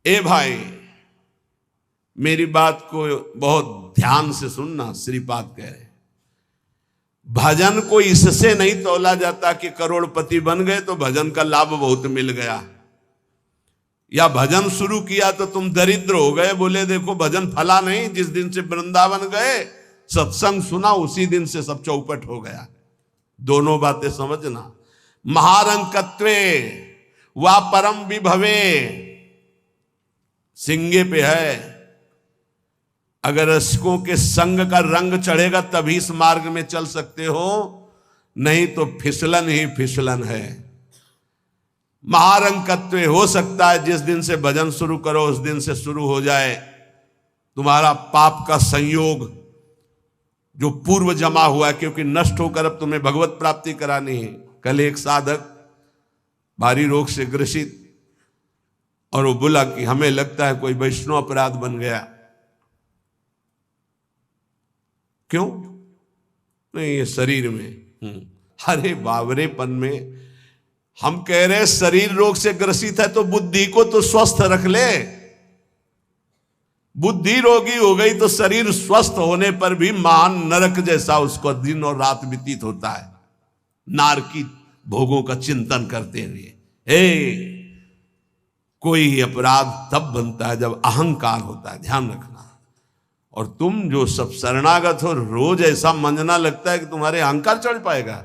ए भाई, मेरी बात को बहुत ध्यान से सुनना। श्रीपाद कह रहे, भजन को इससे नहीं तौला जाता कि करोड़पति बन गए तो भजन का लाभ बहुत मिल गया, या भजन शुरू किया तो तुम दरिद्र हो गए। बोले देखो भजन फला नहीं, जिस दिन से वृंदावन गए सत्संग सुना उसी दिन से सब चौपट हो गया। दोनों बातें समझना। महारंकत्वे वा परम विभवे सिंगे पे है। अगर रसिकों के संग का रंग चढ़ेगा तभी इस मार्ग में चल सकते हो, नहीं तो फिसलन ही फिसलन है। महारंकत्व हो सकता है जिस दिन से भजन शुरू करो उस दिन से शुरू हो जाए तुम्हारा पाप का संयोग जो पूर्व जमा हुआ है, क्योंकि नष्ट होकर अब तुम्हें भगवत प्राप्ति करानी है। कल एक साधक भारी रोग से ग्रसित, और वो बोला कि हमें लगता है कोई वैष्णव अपराध बन गया। क्यों? नहीं, ये शरीर में। अरे बावरेपन में हम कह रहे शरीर रोग से ग्रसित है तो बुद्धि को तो स्वस्थ रख ले। बुद्धि रोगी हो गई तो शरीर स्वस्थ होने पर भी महान नरक जैसा उसको दिन और रात व्यतीत होता है, नारकी भोगों का चिंतन करते हुए। कोई अपराध तब बनता है जब अहंकार होता है, ध्यान रखना। और तुम जो सब शरणागत हो, रोज ऐसा मंजना लगता है कि तुम्हारे अहंकार चढ़ पाएगा।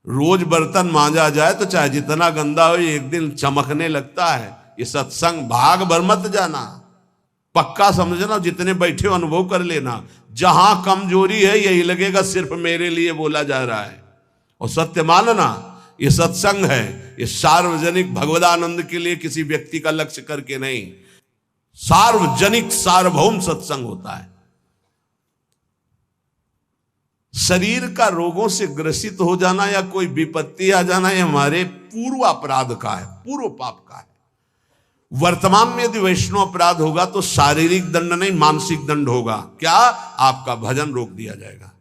रोज बर्तन मांजा जाए तो चाहे जितना गंदा हो एक दिन चमकने लगता है। ये सत्संग भाग भर मत जाना, पक्का समझना। जितने बैठे हो अनुभव कर लेना, जहां कमजोरी है यही लगेगा सिर्फ मेरे लिए बोला जा रहा है। और सत्य मानना, ये सत्संग है, ये सार्वजनिक भगवदानंद के लिए किसी व्यक्ति का लक्ष्य करके नहीं, सार्वजनिक सार्वभौम सत्संग होता है। शरीर का रोगों से ग्रसित हो जाना या कोई विपत्ति आ जाना ये हमारे पूर्व अपराध का है, पूर्व पाप का है। वर्तमान में यदि वैष्णव अपराध होगा तो शारीरिक दंड नहीं मानसिक दंड होगा। क्या? आपका भजन रोक दिया जाएगा।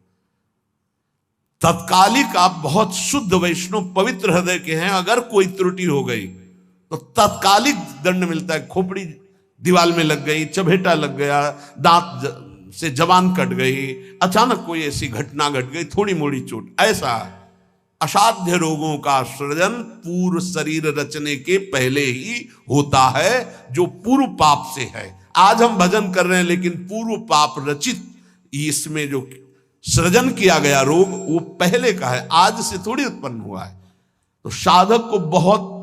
तत्कालिक आप बहुत शुद्ध वैष्णव पवित्र हृदय के हैं, अगर कोई त्रुटि हो गई तो तत्कालिक दंड मिलता है। खोपड़ी दीवाल में लग गई, चबेटा लग गया, दांत से जबान कट गई, अचानक कोई ऐसी घटना घट गई, थोड़ी मोड़ी चोट, ऐसा असाध्य रोगों का सृजन पूर्व शरीर रचने के पहले ही होता है, जो पूर्व पाप से है। आज हम भजन कर रहे हैं लेकिन पूर्व पाप रचित इसमें जो सृजन किया गया रोग वो पहले का है, आज से थोड़ी उत्पन्न हुआ है। तो साधक को बहुत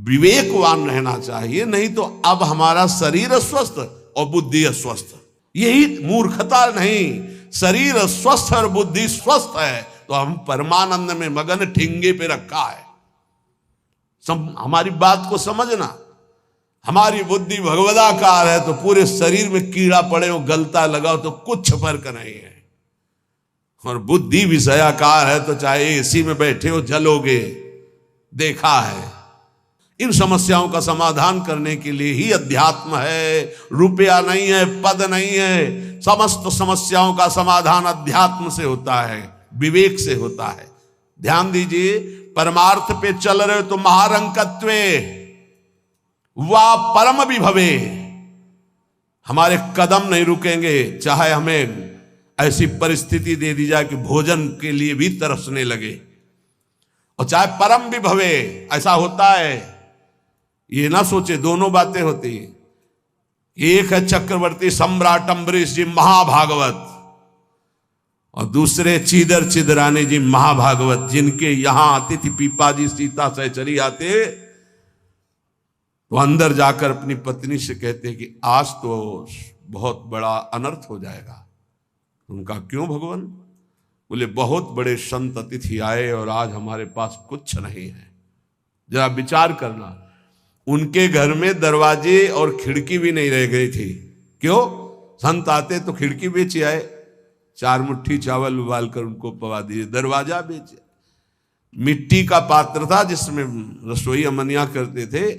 विवेकवान रहना चाहिए, नहीं तो अब हमारा शरीर अस्वस्थ और बुद्धि अस्वस्थ। यही मूर्खता नहीं, शरीर स्वस्थ और बुद्धि स्वस्थ है तो हम परमानंद में मगन ठिंगे पे रखा है। हमारी बात को समझना। हमारी बुद्धि भगवदाकार है तो पूरे शरीर में कीड़ा पड़े हो, गलता लगाओ तो कुछ फर्क नहीं है। और बुद्धि विषयाकार है तो चाहे एसी में बैठे हो जलोगे, देखा है। इन समस्याओं का समाधान करने के लिए ही अध्यात्म है, रुपया नहीं है, पद नहीं है। समस्त समस्याओं का समाधान अध्यात्म से होता है, विवेक से होता है। ध्यान दीजिए, परमार्थ पे चल रहे हो तो महारंकत्वे वा परम विभवे, हमारे कदम नहीं रुकेंगे। चाहे हमें ऐसी परिस्थिति दे दी जाए कि भोजन के लिए भी तरसने लगे, और चाहे परम विभवे, ऐसा होता है। ये ना सोचे दोनों बातें होती हैं। एक है चक्रवर्ती सम्राट अम्बरीश जी महाभागवत, और दूसरे चीदर चिदरानी जी महाभागवत, जिनके यहां आती थी पीपा जी सीता सहचरी आते तो अंदर जाकर अपनी पत्नी से कहते कि आज तो बहुत बड़ा अनर्थ हो जाएगा। उनका क्यों भगवान? बोले बहुत बड़े संत अतिथि आए और आज हमारे पास कुछ नहीं है। जरा विचार करना, उनके घर में दरवाजे और खिड़की भी नहीं रह गई थी। क्यों? संत आते तो खिड़की बेचे आए, 4 मुट्ठी चावल उबाल कर उनको पवा दिए, दरवाजा बेचे। मिट्टी का पात्र था जिसमें रसोई अमनिया करते थे,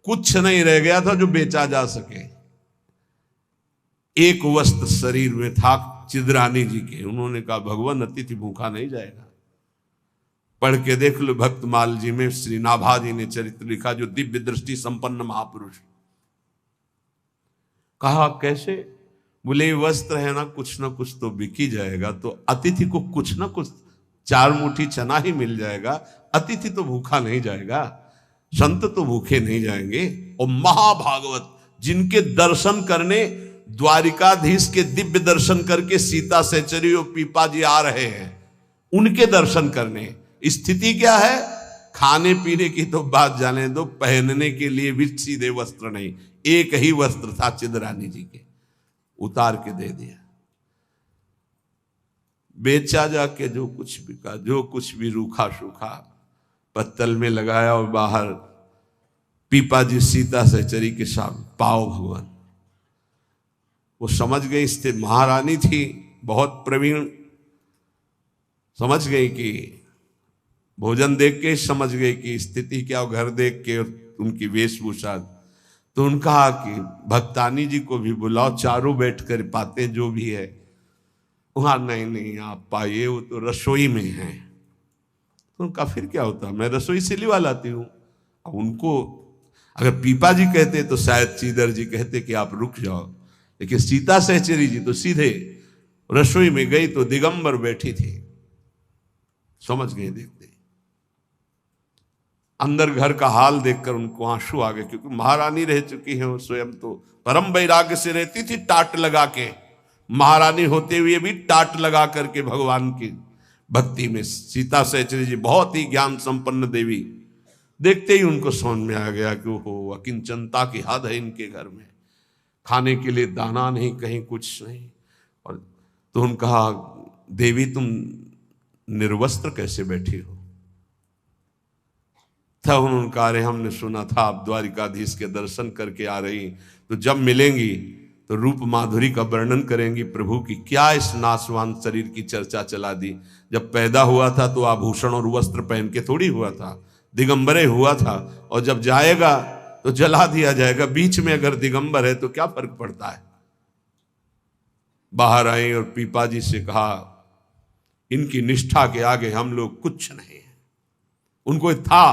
कुछ नहीं रह गया था जो बेचा जा सके। एक वस्त्र शरीर में था चिदरानी जी के। उन्होंने कहा भगवान अतिथि भूखा नहीं जाएगा। पढ़ के देख लो भक्तमाल जी में श्री नाभा जी ने चरित्र लिखा, जो दिव्य दृष्टि संपन्न महापुरुष। कहा कैसे? बोले वस्त्र है ना कुछ तो बिक ही जाएगा, तो अतिथि को कुछ ना कुछ 4 मुट्ठी चना ही मिल जाएगा, अतिथि तो भूखा नहीं जाएगा, संत तो भूखे नहीं जाएंगे। और महाभागवत जिनके दर्शन करने द्वारिकाधीश के दिव्य दर्शन करके सीता सहचरी और पीपा जी आ रहे हैं, उनके दर्शन करने। स्थिति क्या है? खाने पीने की तो बात जाने दो, पहनने के लिए भी सीधे वस्त्र नहीं, एक ही वस्त्र था चिदरानी जी के, उतार के दे दिया। बेचा जाके जो कुछ बिका, जो कुछ भी रूखा सूखा पत्तल में लगाया और बाहर पीपा जी सीता सहचरी के सामने पाओ भगवान। वो समझ गई, स्थिति महारानी थी बहुत प्रवीण, समझ गई कि भोजन देख के समझ गई कि स्थिति क्या, घर देख के उनकी वेशभूषा। तो उन्होंने कहा कि भक्तानी जी को भी बुलाओ, चारों बैठ कर पाते जो भी है। वहां नहीं आप पाइए, वो तो रसोई में है। तो उनका फिर क्या होता, मैं रसोई से लिवा लाती हूँ। अब उनको अगर पीपा जी कहते तो शायद चीदर जी कहते कि आप रुक जाओ, लेकिन सीता सहचरी जी तो सीधे रसोई में गई तो दिगंबर बैठी थी, समझ गए देखते। अंदर घर का हाल देखकर उनको आंसू आ गए, क्योंकि महारानी रह चुकी है, वो स्वयं तो परम वैराग्य से रहती थी, टाट लगा के। महारानी होते हुए भी टाट लगा करके भगवान की भक्ति में। सीता सहचरी जी बहुत ही ज्ञान संपन्न देवी, देखते ही उनको समझ में आ गया कि वो अकिंचनता की हद है इनके घर में, खाने के लिए दाना नहीं, कहीं कुछ नहीं। और तो उन्होंने कहा देवी तुम निर्वस्त्र कैसे बैठी हो? था उन्होंने कहा अरे हमने सुना था आप द्वारिकाधीश के दर्शन करके आ रही, तो जब मिलेंगी तो रूप माधुरी का वर्णन करेंगी प्रभु की। क्या इस नाशवान शरीर की चर्चा चला दी? जब पैदा हुआ था तो आभूषण और वस्त्र पहन के थोड़ी हुआ था, दिगंबरे हुआ था, और जब जाएगा तो जला दिया जाएगा। बीच में अगर दिगंबर है तो क्या फर्क पड़ता है? बाहर आई और पीपा जी से कहा इनकी निष्ठा के आगे हम लोग कुछ नहीं है। उनको था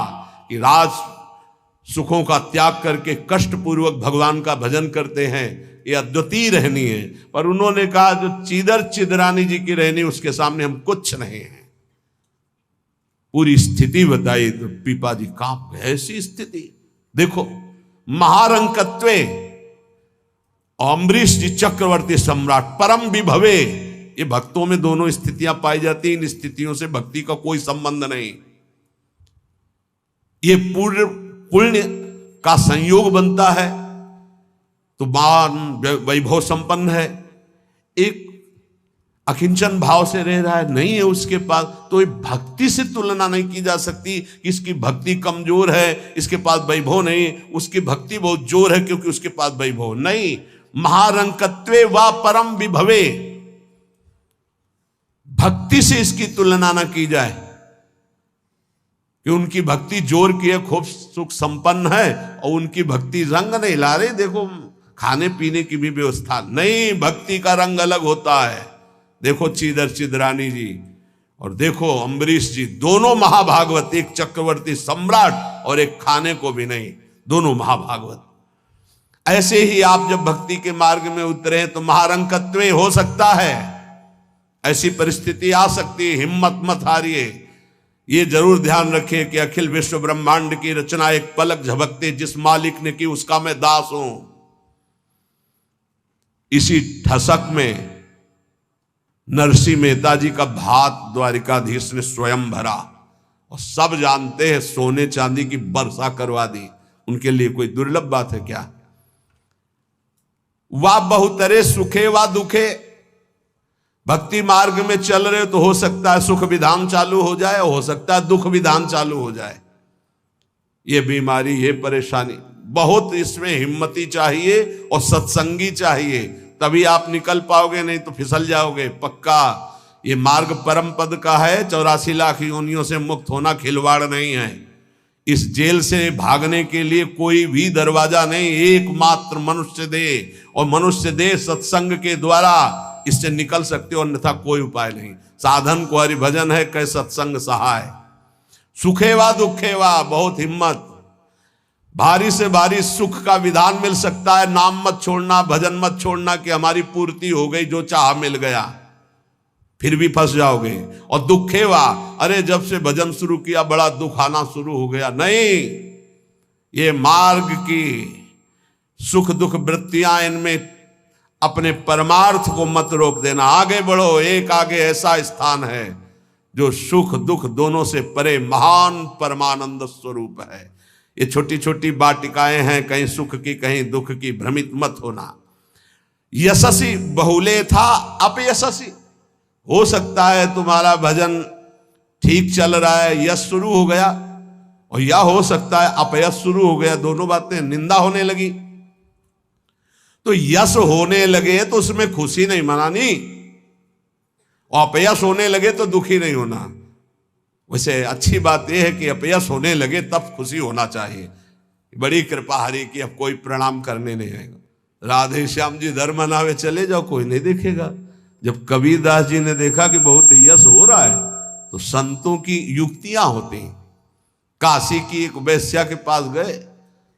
कि राज सुखों का त्याग करके कष्टपूर्वक भगवान का भजन करते हैं, ये अद्वितीय रहनी है। पर उन्होंने कहा जो चीदर चिदरानी जी की रहनी, उसके सामने हम कुछ नहीं है। पूरी स्थिति बताई तो पीपा जी कांप गए। ऐसी स्थिति देखो, महारंकत्वे अम्बरीश जी चक्रवर्ती सम्राट परम विभवे, ये भक्तों में दोनों स्थितियां पाई जाती। इन स्थितियों से भक्ति का कोई संबंध नहीं, ये पूर्ण पुण्य का संयोग बनता है तो मान वैभव संपन्न है। एक अकिंचन भाव से रह रहा है, नहीं है उसके पास, तो ये भक्ति से तुलना नहीं की जा सकती। इसकी भक्ति कमजोर है, इसके पास वैभव नहीं, उसकी भक्ति बहुत जोर है क्योंकि उसके पास वैभव नहीं। महारंकत्वे वा परम विभवे, भक्ति से इसकी तुलना ना की जाए कि उनकी भक्ति जोर की है, खूब सुख संपन्न है, और उनकी भक्ति रंग नहीं ला रही। देखो खाने पीने की भी व्यवस्था नहीं, भक्ति का रंग अलग होता है। देखो चीदर चिदरानी जी और देखो अम्बरीश जी, दोनों महाभागवत, एक चक्रवर्ती सम्राट और एक खाने को भी नहीं, दोनों महाभागवत। ऐसे ही आप जब भक्ति के मार्ग में उतरे तो महारंकत्वे हो सकता है, ऐसी परिस्थिति आ सकती है। हिम्मत मत हारिए, ये जरूर ध्यान रखिए कि अखिल विश्व ब्रह्मांड की रचना एक पलक झपकते जिस मालिक ने की उसका मैं दास हूं। इसी ठसक में नरसिंह मेहता जी का भात द्वारिकाधीश ने स्वयं भरा, और सब जानते हैं सोने चांदी की वर्षा करवा दी। उनके लिए कोई दुर्लभ बात है क्या? वाह बहुतरे सुखे वा दुखे, भक्ति मार्ग में चल रहे तो हो सकता है सुख विधान चालू हो जाए, हो सकता है दुख विधान चालू हो जाए। ये बीमारी, ये परेशानी, बहुत इसमें हिम्मती चाहिए और सत्संगी चाहिए, तभी आप निकल पाओगे, नहीं तो फिसल जाओगे पक्का। ये मार्ग परम पद का है, 84 लाख योनियों से मुक्त होना खिलवाड़ नहीं है। इस जेल से भागने के लिए कोई भी दरवाजा नहीं, एकमात्र मनुष्य देह, और मनुष्य देह सत्संग के द्वारा इससे निकल सकते हो, अन्यथा कोई उपाय नहीं। साधन को हरि भजन है, कै सत्संग सहाय। सुखेवा दुखेवा, बहुत हिम्मत। भारी से भारी सुख का विधान मिल सकता है, नाम मत छोड़ना, भजन मत छोड़ना कि हमारी पूर्ति हो गई, जो चाह मिल गया, फिर भी फंस जाओगे। और दुखेवा, अरे जब से भजन शुरू किया बड़ा दुख आना शुरू हो गया। नहीं, ये मार्ग की सुख दुख वृत्तियां, इनमें अपने परमार्थ को मत रोक देना, आगे बढ़ो। एक आगे ऐसा स्थान है जो सुख दुख दोनों से परे महान परमानंद स्वरूप है। ये छोटी छोटी वाटिकाएं हैं, कहीं सुख की कहीं दुख की, भ्रमित मत होना। यशस्वी बहुले था अपयशस्वी, हो सकता है तुम्हारा भजन ठीक चल रहा है, यश शुरू हो गया, और या हो सकता है अपयश शुरू हो गया, दोनों बातें, निंदा होने लगी। तो यश होने लगे तो उसमें खुशी नहीं मनानी, और अपयश होने लगे तो दुखी नहीं होना। वैसे अच्छी बात यह है कि अपयश होने लगे तब खुशी होना चाहिए। बड़ी कृपा हरि की, अब कोई प्रणाम करने नहीं आएगा। राधे श्याम जी धर्म मनावे चले जाओ, कोई नहीं देखेगा। जब कबीरदास जी ने देखा कि बहुत यश हो रहा है, तो संतों की युक्तियां होती। काशी की एक वैश्या के पास गए,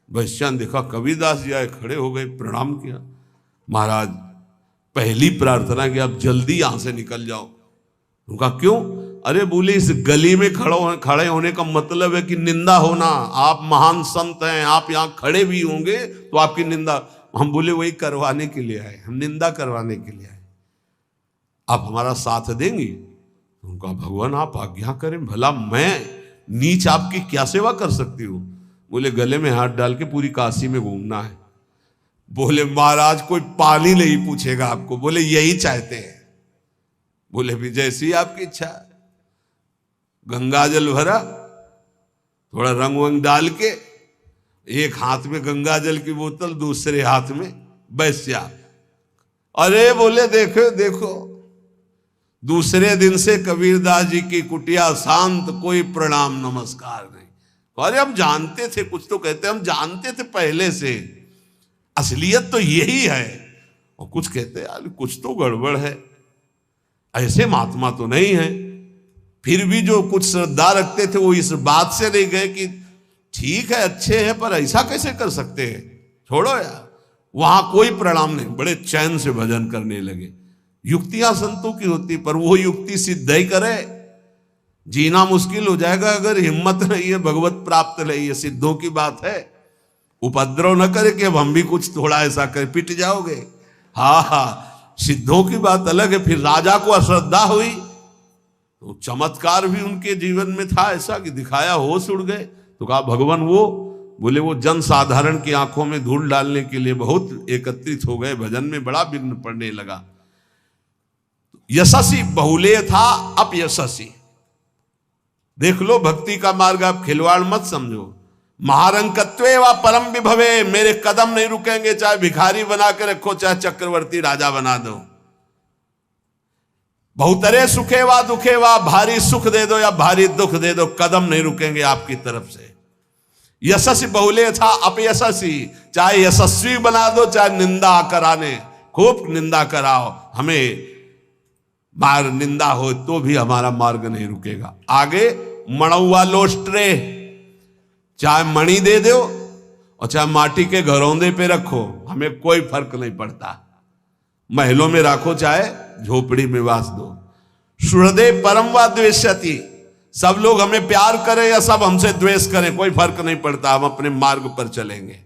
वैश्या ने देखा कबीरदास जी आए, खड़े हो गए, प्रणाम किया। महाराज पहली प्रार्थना कि आप जल्दी यहां से निकल जाओ। उनका क्यों? अरे बोले इस गली में खड़े होने का मतलब है कि निंदा होना। आप महान संत हैं, आप यहाँ खड़े भी होंगे तो आपकी निंदा। हम बोले वही करवाने के लिए आए, हम निंदा करवाने के लिए आए, आप हमारा साथ देंगी? उनका भगवान आप आज्ञा करें, भला मैं नीच आपकी क्या सेवा कर सकती हूँ? बोले गले में हाथ डाल के पूरी काशी में घूमना है। बोले महाराज कोई पानी नहीं पूछेगा आपको। बोले यही चाहते हैं। बोले भी जैसी आपकी इच्छा। गंगा जल भरा, थोड़ा रंग वंग डाल के, एक हाथ में गंगा जल की बोतल, दूसरे हाथ में वैश्या। अरे बोले देखो देखो, दूसरे दिन से कबीरदास जी की कुटिया शांत, कोई प्रणाम नमस्कार नहीं। अरे हम जानते थे, कुछ तो कहते हम जानते थे पहले से, असलियत तो यही है। और कुछ कहते यार कुछ तो गड़बड़ है, ऐसे महात्मा तो नहीं है। फिर भी जो कुछ श्रद्धा रखते थे वो इस बात से नहीं गए कि ठीक है अच्छे हैं पर ऐसा कैसे कर सकते हैं, छोड़ो यार। वहां कोई प्रणाम नहीं, बड़े चैन से भजन करने लगे। युक्तियां संतों की होती, पर वो युक्ति सिद्ध ही करे, जीना मुश्किल हो जाएगा अगर हिम्मत नहीं है, भगवत प्राप्त नहीं है। सिद्धों की बात है, उपद्रव न करे कि अब हम भी कुछ थोड़ा ऐसा कर, पिट जाओगे। हाँ हाँ, सिद्धों की बात अलग है। फिर राजा को अश्रद्धा हुई तो चमत्कार भी उनके जीवन में था ऐसा कि दिखाया, होश उड़ गए। तो कहा भगवान वो, बोले वो जन साधारण की आंखों में धूल डालने के लिए बहुत एकत्रित हो गए, भजन में बड़ा विघ्न पड़ने लगा। यशस्वी बहुले था अपयशस्वी। देख लो भक्ति का मार्ग, आप खिलवाड़ मत समझो। महारंकत्वे व परम विभवे, मेरे कदम नहीं रुकेंगे, चाहे भिखारी बना के रखो, चाहे चक्रवर्ती राजा बना दो। बहुतरे सुखे व दुखे व, भारी सुख दे दो या भारी दुख दे दो, कदम नहीं रुकेंगे आपकी तरफ से। यशस्वी बहुले था अपयशस्वी, चाहे यशस्वी बना दो चाहे निंदा कराने, खूब निंदा कराओ, हमें मार निंदा हो तो भी हमारा मार्ग नहीं रुकेगा। आगे मणुआ लोस्ट्रे, चाहे मणि दे दो और चाहे माटी के घरौंदे पे रखो, हमें कोई फर्क नहीं पड़ता। महलों में रखो चाहे झोपड़ी में वास दो। सुहृदय परम व द्वेष्यति, सब लोग हमें प्यार करें या सब हमसे द्वेष करें, कोई फर्क नहीं पड़ता, हम अपने मार्ग पर चलेंगे।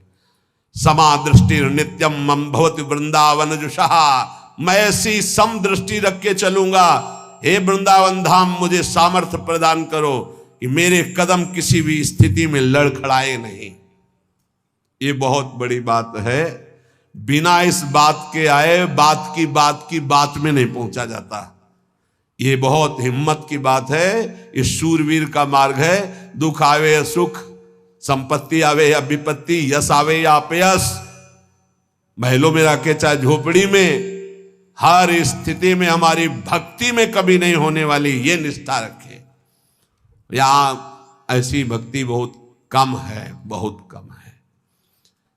समा दृष्टि नित्यम मम भवति वृंदावन जुषहा, मैं ऐसी सम दृष्टि रख के चलूंगा। हे वृंदावन धाम, मुझे सामर्थ्य प्रदान करो कि मेरे कदम किसी भी स्थिति में लड़खड़ाए नहीं। ये बहुत बड़ी बात है। बिना इस बात के आए बात की बात में नहीं पहुंचा जाता। ये बहुत हिम्मत की बात है। इस शूरवीर का मार्ग है। दुख आवे या सुख, संपत्ति आवे या विपत्ति, यश आवे या अपयश, महलों में रखे चाहे झोपड़ी में, हर स्थिति में हमारी भक्ति में कभी नहीं होने वाली ये निष्ठा रखे। यहां ऐसी भक्ति बहुत कम है, बहुत कम है।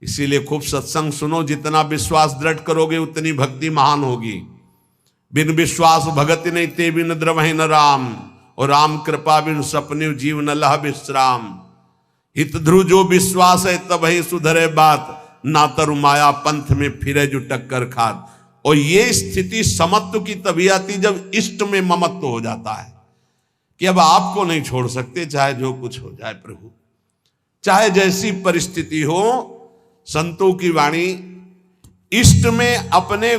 इसीलिए खूब सत्संग सुनो, जितना विश्वास दृढ़ करोगे उतनी भक्ति महान होगी। बिन विश्वास भगति नहीं ते बिन द्रवहि न राम, और राम कृपा बिन सपने जीव न लह विश्राम। हित ध्रुव जो विश्वास है तब ही सुधरे बात, ना तरु माया पंथ में फिरे जो टक्कर खात। और ये स्थिति समत्व की तभी आती जब इष्ट में ममत्व हो जाता है कि अब आपको नहीं छोड़ सकते, चाहे जो कुछ हो जाए प्रभु, चाहे जैसी परिस्थिति हो। संतों की वाणी, इष्ट में अपने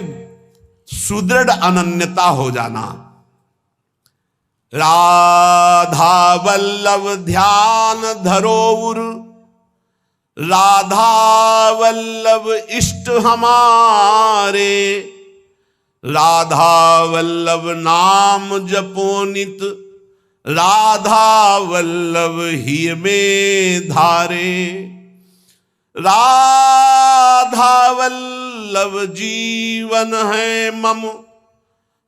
सुदृढ़ अनन्यता हो जाना। राधा वल्लभ ध्यान धरोउर, राधा वल्लभ इष्ट हमारे, राधा वल्लभ नाम जपो नित, राधा वल्लभ ही में धारे। राधा वल्लभ जीवन है मम,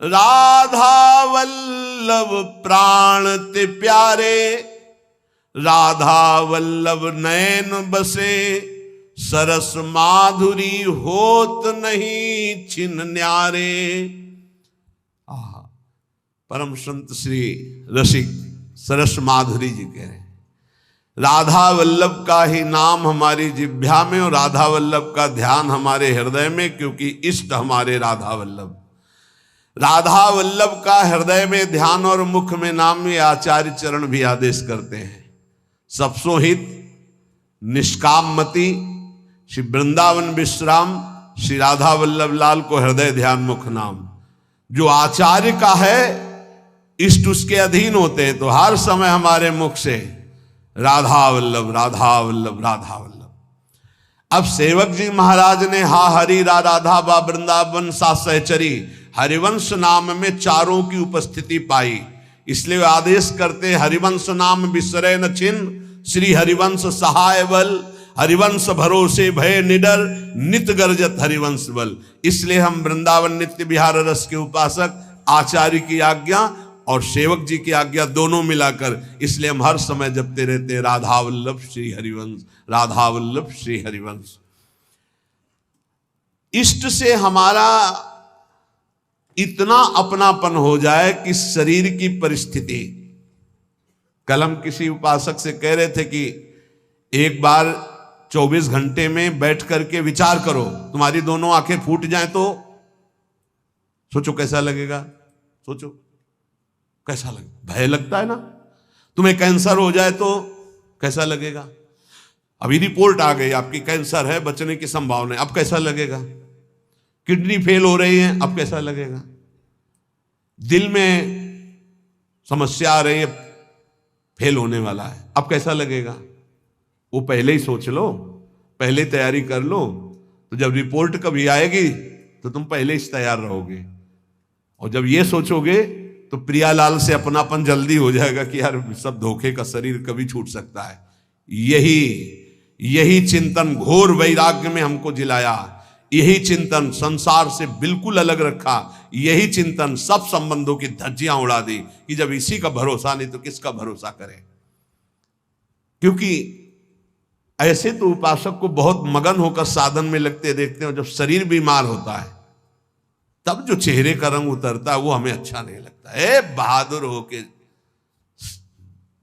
राधा वल्लभ प्राण ते प्यारे, राधा वल्लभ नयन बसे, सरस माधुरी होत नहीं छिन न्यारे। परम संत श्री रसिक सरस माधुरी जी कह रहे हैं, राधा वल्लभ का ही नाम हमारी जिह्वा में और राधा वल्लभ का ध्यान हमारे हृदय में, क्योंकि इष्ट हमारे राधा वल्लभ। राधा वल्लभ का हृदय में ध्यान और मुख में नाम, ये आचार्य चरण भी आदेश करते हैं। सबसो हित निष्काम मति श्री वृंदावन विश्राम, श्री राधा वल्लभ लाल को हृदय ध्यान मुख नाम। जो आचार्य का है इष्ट उसके अधीन होते हैं, तो हर समय हमारे मुख से राधा वल्लभ राधा वल्लभ राधा वल्लभ। अब सेवक जी महाराज ने हा हरि रा राधा बा वृंदावन सा सहचरी, हरिवंश नाम में चारों की उपस्थिति पाई, इसलिए वे आदेश करते हरिवंश नाम बिसरे न छिन, श्री हरिवंश सहाय बल, हरिवंश भरोसे भय निडर, नित गर्जत हरिवंश बल। इसलिए हम वृंदावन नित्य विहार रस के उपासक आचार्य की आज्ञा और सेवक जी की आज्ञा दोनों मिलाकर, इसलिए हम हर समय जपते रहते हैं राधा वल्लभ श्री हरिवंश, राधा वल्लभ श्री हरिवंश। इष्ट से हमारा इतना अपनापन हो जाए कि शरीर की परिस्थिति, कल हम किसी उपासक से कह रहे थे कि एक बार 24 घंटे में बैठ करके विचार करो, तुम्हारी दोनों आंखें फूट जाएं तो सोचो कैसा लगेगा। सोचो कैसा लगेगा, भय लगता है ना। तुम्हें कैंसर हो जाए तो कैसा लगेगा। अभी रिपोर्ट आ गई आपकी कैंसर है, बचने की संभावना है, अब कैसा लगेगा। किडनी फेल हो रही है, अब कैसा लगेगा। दिल में समस्या आ रही है, फेल होने वाला है, अब कैसा लगेगा। वो पहले ही सोच लो, पहले तैयारी कर लो, तो जब रिपोर्ट कभी आएगी तो तुम पहले ही तैयार रहोगे। और जब ये सोचोगे तो प्रियालाल से अपनापन जल्दी हो जाएगा कि यार सब धोखे का शरीर कभी छूट सकता है। यही चिंतन घोर वैराग्य में हमको जिलाया, यही चिंतन संसार से बिल्कुल अलग रखा, यही चिंतन सब संबंधों की धज्जियां उड़ा दी कि जब इसी का भरोसा नहीं तो किसका भरोसा करें। क्योंकि ऐसे तो उपासक को बहुत मगन होकर साधन में लगते देखते हैं, जब शरीर बीमार होता है तब जो चेहरे का रंग उतरता है वो हमें अच्छा नहीं लगता। ए बहादुर होके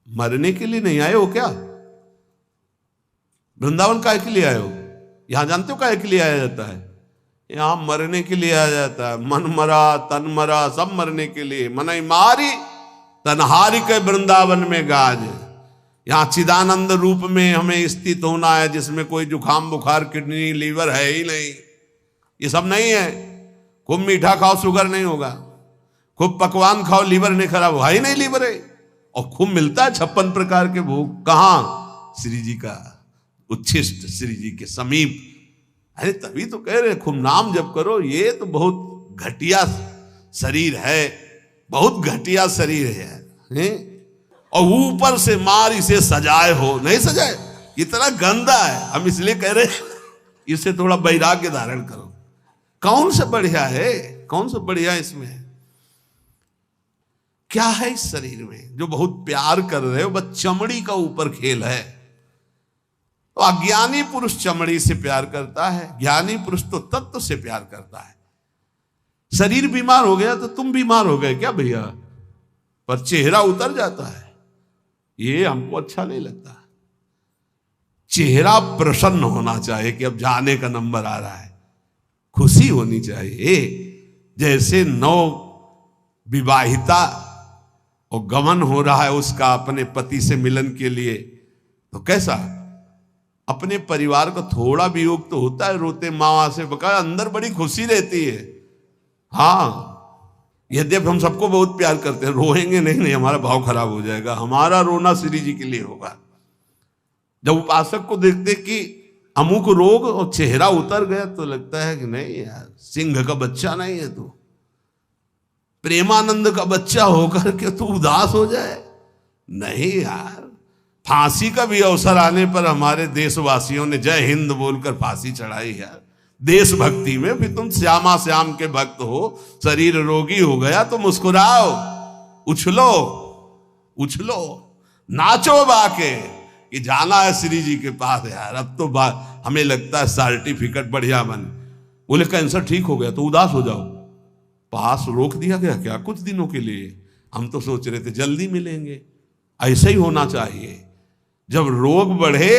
मरने के लिए नहीं आए हो क्या। वृंदावन काहे के लिए आए हो। यहां जानते हो काहे के लिए आया जाता है। यहां मरने के लिए आया जाता है। मन मरा तन मरा सब मरने के लिए। मनई मारी तनहारी के वृंदावन में गाज। यहां चिदानंद रूप में हमें स्थित होना है, जिसमें कोई जुखाम बुखार किडनी लीवर है ही नहीं। ये सब नहीं है। खूब मीठा खाओ शुगर नहीं होगा, खूब पकवान खाओ लीवर नहीं खराब होगा ही नहीं, लीवर है। और खूब मिलता है 56 प्रकार के भोग। कहां। श्री जी का उच्छिष्ट, श्री जी के समीप। अरे तभी तो कह रहे खूब नाम जप करो। ये तो बहुत घटिया शरीर है, बहुत घटिया शरीर है। और ऊपर से मार इसे सजाए हो, नहीं सजाए, इतना गंदा है। हम इसलिए कह रहे इसे थोड़ा वैराग्य धारण करो। कौन सा बढ़िया है, कौन सा बढ़िया इसमें क्या है इस शरीर में जो बहुत प्यार कर रहे हो। बस चमड़ी का ऊपर खेल है। तो अज्ञानी पुरुष चमड़ी से प्यार करता है, ज्ञानी पुरुष तो तत्व से प्यार करता है। शरीर बीमार हो गया तो तुम बीमार हो गए क्या भैया। पर चेहरा उतर जाता है, ये हमको अच्छा नहीं लगता। चेहरा प्रसन्न होना चाहिए कि अब जाने का नंबर आ रहा है, खुशी होनी चाहिए। जैसे नौ विवाहिता और गमन हो रहा है उसका अपने पति से मिलन के लिए, तो कैसा अपने परिवार का थोड़ा वियोग तो होता है, रोते माँ से बका, अंदर बड़ी खुशी रहती है। हाँ, यद्यपि हम सबको बहुत प्यार करते हैं, रोएंगे नहीं, हमारा भाव खराब हो जाएगा। हमारा रोना श्री जी के लिए होगा। जब उपासक को देखते कि अमुक रोग और चेहरा उतर गया, तो लगता है कि नहीं यार, सिंह का बच्चा नहीं है तू, प्रेमानंद का बच्चा होकर के तू उदास हो जाए। नहीं यार, फांसी का भी अवसर आने पर हमारे देशवासियों ने जय हिंद बोलकर फांसी चढ़ाई यार, देशभक्ति में। फिर तुम श्यामा श्याम के भक्त हो, शरीर रोगी हो गया तो मुस्कुराओ, उछलो उछलो, नाचो बाके कि जाना है श्री जी के पास यार। अब तो हमें लगता है सर्टिफिकेट बढ़िया बन, बोले कैंसर ठीक हो गया तो उदास हो जाओ, पास रोक दिया गया क्या कुछ दिनों के लिए? हम तो सोच रहे थे जल्दी मिलेंगे। ऐसा ही होना चाहिए, जब रोग बढ़े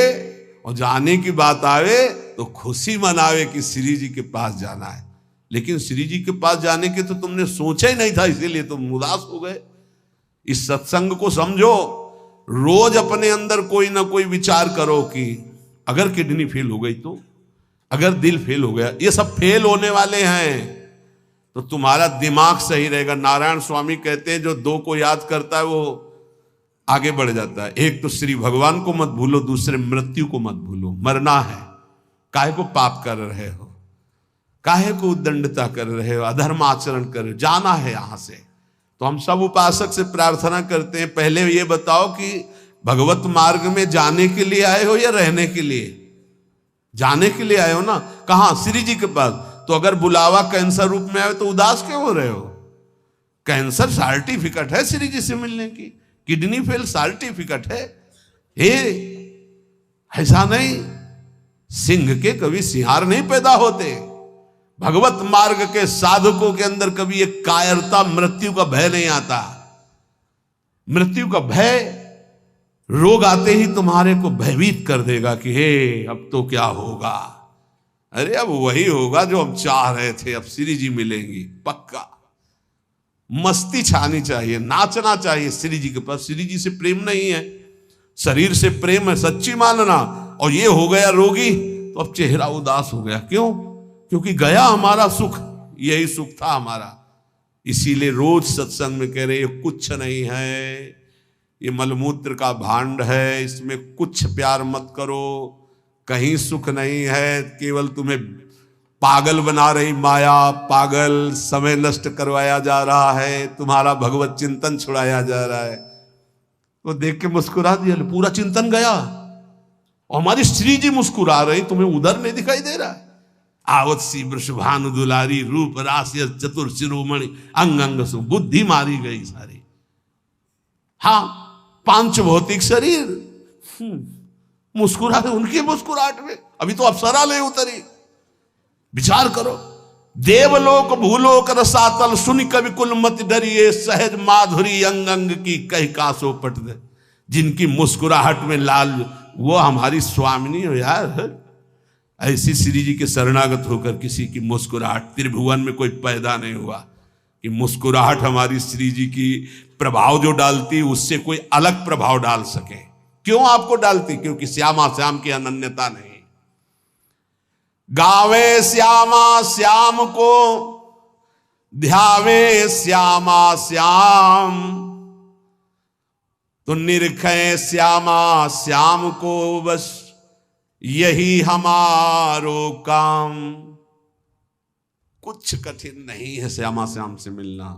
और जाने की बात आवे तो खुशी मनावे कि श्री जी के पास जाना है। लेकिन श्री जी के पास जाने के तो तुमने सोचा ही नहीं था, इसीलिए तुम उदास हो गए। इस सत्संग को समझो, रोज अपने अंदर कोई ना कोई विचार करो कि अगर किडनी फेल हो गई तो, अगर दिल फेल हो गया, ये सब फेल होने वाले हैं, तो तुम्हारा दिमाग सही रहेगा। नारायण स्वामी कहते हैं जो दो को याद करता है वो आगे बढ़ जाता है। एक तो श्री भगवान को मत भूलो, दूसरे मृत्यु को मत भूलो। मरना है, काहे को पाप कर रहे हो, काहे को उद्दंडता कर रहे हो, अधर्म आचरण कर रहे हो, जाना है यहां से। तो हम सब उपासक से प्रार्थना करते हैं, पहले ये बताओ कि भगवत मार्ग में जाने के लिए आए हो या रहने के लिए? जाने के लिए आए हो ना। कहां? श्री जी के पास। तो अगर बुलावा कैंसर रूप में आए तो उदास क्यों हो रहे हो? कैंसर सर्टिफिकेट है श्री जी से मिलने की, किडनी फेल सर्टिफिकेट है। हे, ऐसा नहीं, सिंह के कभी सिंहार नहीं पैदा होते। भगवत मार्ग के साधकों के अंदर कभी एक कायरता, मृत्यु का भय नहीं आता। मृत्यु का भय रोग आते ही तुम्हारे को भयभीत कर देगा कि हे अब तो क्या होगा। अरे अब वही होगा जो हम चाह रहे थे, अब श्री जी मिलेंगी पक्का। मस्ती छानी चाहिए, नाचना चाहिए श्री जी के पास। श्री जी से प्रेम नहीं है, शरीर से प्रेम है, सच्ची मानना। और ये हो गया रोगी तो अब चेहरा उदास हो गया, क्यों? क्योंकि गया हमारा सुख, यही सुख था हमारा। इसीलिए रोज सत्संग में कह रहे ये कुछ नहीं है, ये मलमूत्र का भांड है, इसमें कुछ प्यार मत करो, कहीं सुख नहीं है, केवल तुम्हें पागल बना रही माया, पागल समय नष्ट करवाया जा रहा है, तुम्हारा भगवत चिंतन छुड़ाया जा रहा है। तो देख के मुस्कुरा दिया, पूरा चिंतन गया। और हमारी श्री जी मुस्कुरा रही, तुम्हें उधर नहीं दिखाई दे रहा है। आवत सी वृषभानु दुलारी, रूप राशि चतुर शिरोमणि, अंग अंग सु बुद्धि मारी गई सारी। हाँ, पांच भौतिक शरीर मुस्कुरा रहे, उनकी मुस्कुराहट में अभी तो अप्सरा ले उतरी। विचार करो, देवलोक भूलोक रसातल, सुनि कवि कुल मत डरिए, सहज माधुरी अंग अंग की कह कासो पट दे। जिनकी मुस्कुराहट में लाल, वो हमारी स्वामिनी हो यार। ऐसी श्री जी के शरणागत होकर किसी की मुस्कुराहट, त्रिभुवन में कोई पैदा नहीं हुआ कि मुस्कुराहट हमारी श्री जी की प्रभाव जो डालती उससे कोई अलग प्रभाव डाल सके। क्यों आपको डालती? क्योंकि श्यामा श्याम की अनन्यता नहीं। गावे श्यामा श्याम को, ध्यावे श्यामा श्याम, तो निरखे श्यामा श्याम को, बस यही हमारो काम। कुछ कठिन नहीं है श्यामा श्याम से मिलना,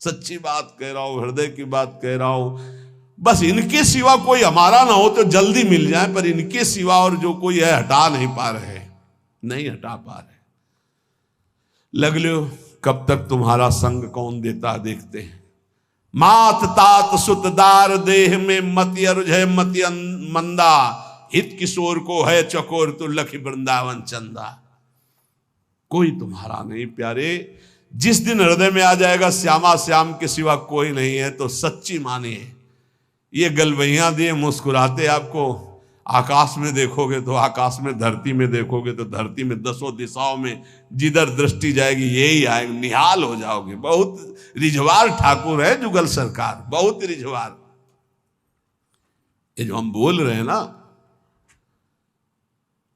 सच्ची बात कह रहा हूं, हृदय की बात कह रहा हूं। बस इनके सिवा कोई हमारा ना हो तो जल्दी मिल जाए, पर इनके सिवा और जो कोई है हटा नहीं पा रहे, नहीं हटा पा रहे। लग लो कब तक तुम्हारा संग कौन देता देखते हैं। मात तात सुतदार देह में मति अरुझ मति मंदा, हित किशोर को है चकोर तो लख वृंदावन चंदा। कोई तुम्हारा नहीं प्यारे। जिस दिन हृदय में आ जाएगा श्यामा श्याम के सिवा कोई नहीं है, तो सच्ची मानिए ये गलवैया दिए मुस्कुराते आपको आकाश में देखोगे तो आकाश में, धरती में देखोगे तो धरती में, दसों दिशाओं में जिधर दृष्टि जाएगी यही आएगी, निहाल हो जाओगे। बहुत रिझवार ठाकुर है जुगल सरकार, बहुत रिझवार। ये जो हम बोल रहे हैं ना,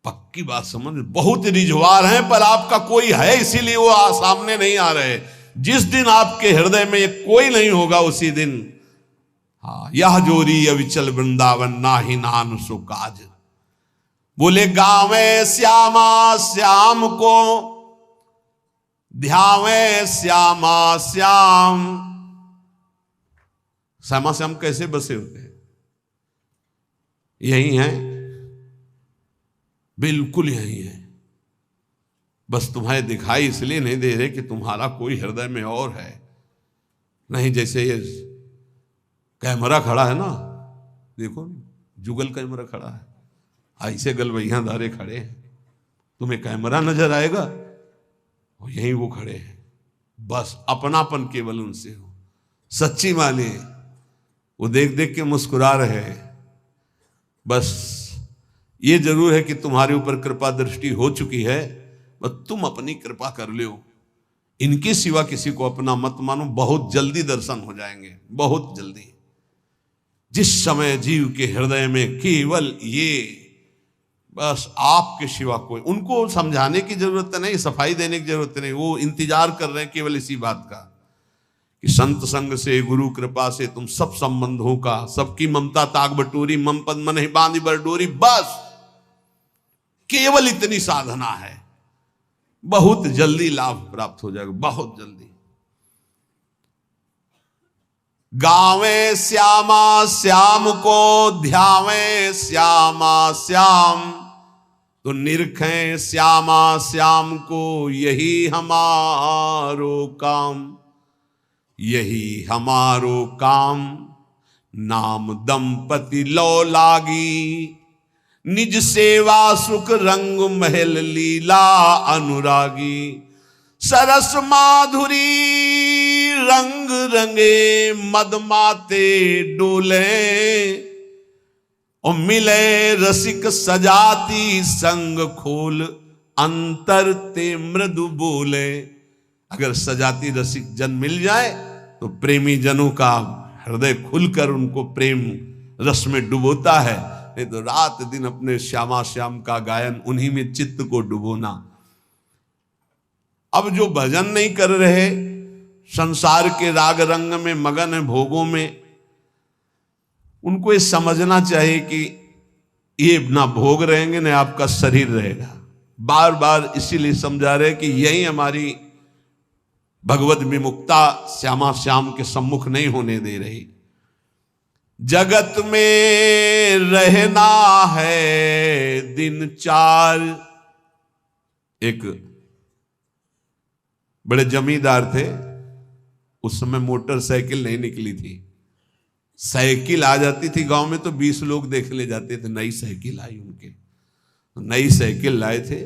पक्की बात समझ, बहुत रिझवार हैं, पर आपका कोई है इसीलिए वो सामने नहीं आ रहे। जिस दिन आपके हृदय में कोई नहीं होगा उसी दिन, हाँ, यह जोरी अविचल वृंदावन नाही नान सो काज। बोले गावे श्यामा श्याम को, ध्यावे श्यामा श्याम। श्यामा श्याम कैसे बसे होते हैं? यही है, बिल्कुल यही है। बस तुम्हारे दिखाई इसलिए नहीं दे रहे कि तुम्हारा कोई हृदय में और है। नहीं, जैसे ये कैमरा खड़ा है ना, देखो जुगल कैमरा खड़ा है, ऐसे गलवैया धारे खड़े हैं, तुम्हें कैमरा नजर आएगा और यहीं वो खड़े हैं। बस अपनापन केवल उनसे हो, सच्ची माने वो देख देख के मुस्कुरा रहे हैं। बस ये जरूर है कि तुम्हारे ऊपर कृपा दृष्टि हो चुकी है, बस तुम अपनी कृपा कर लो। इनके सिवा किसी को अपना मत मानो, बहुत जल्दी दर्शन हो जाएंगे, बहुत जल्दी। जिस समय जीव के हृदय में केवल ये, बस आपके सिवा कोई, उनको समझाने की जरूरत नहीं, सफाई देने की जरूरत नहीं, वो इंतजार कर रहे हैं केवल इसी बात का कि संत संग से, गुरु कृपा से तुम सब संबंधों का, सबकी ममता ताग बटोरी, मम पद मन ही बांधी बरडोरी। बस केवल इतनी साधना है, बहुत जल्दी लाभ प्राप्त हो जाएगा, बहुत जल्दी। गावे श्यामा श्याम को, ध्यावे श्यामा श्याम, तो निरखें श्यामा श्याम को, यही हमारो काम, यही हमारो काम। नाम दंपति लो लागी, निज सेवा सुख रंग महल लीला अनुरागी। सरस माधुरी रंग रंगे, मद माते डोले, और मिले रसिक सजाती संग खोल, अंतर ते मृदु बोले। अगर सजाती रसिक जन मिल जाए तो प्रेमी जनों का हृदय खुलकर उनको प्रेम रस में डुबोता है। नहीं तो रात दिन अपने श्यामा श्याम का गायन, उन्हीं में चित्त को डुबोना। अब जो भजन नहीं कर रहे, संसार के राग रंग में मगन है, भोगों में, उनको ये समझना चाहिए कि ये ना भोग रहेंगे ना आपका शरीर रहेगा। बार बार इसीलिए समझा रहे कि यही हमारी भगवत विमुक्ता श्यामा श्याम के सम्मुख नहीं होने दे रही। जगत में रहना है दिन चार। एक बड़े जमींदार थे, उस समय मोटरसाइकिल नहीं निकली थी। साइकिल आ जाती थी गांव में तो 20 लोग देख ले जाते थे, नई साइकिल आई उनके। नई साइकिल लाए थे,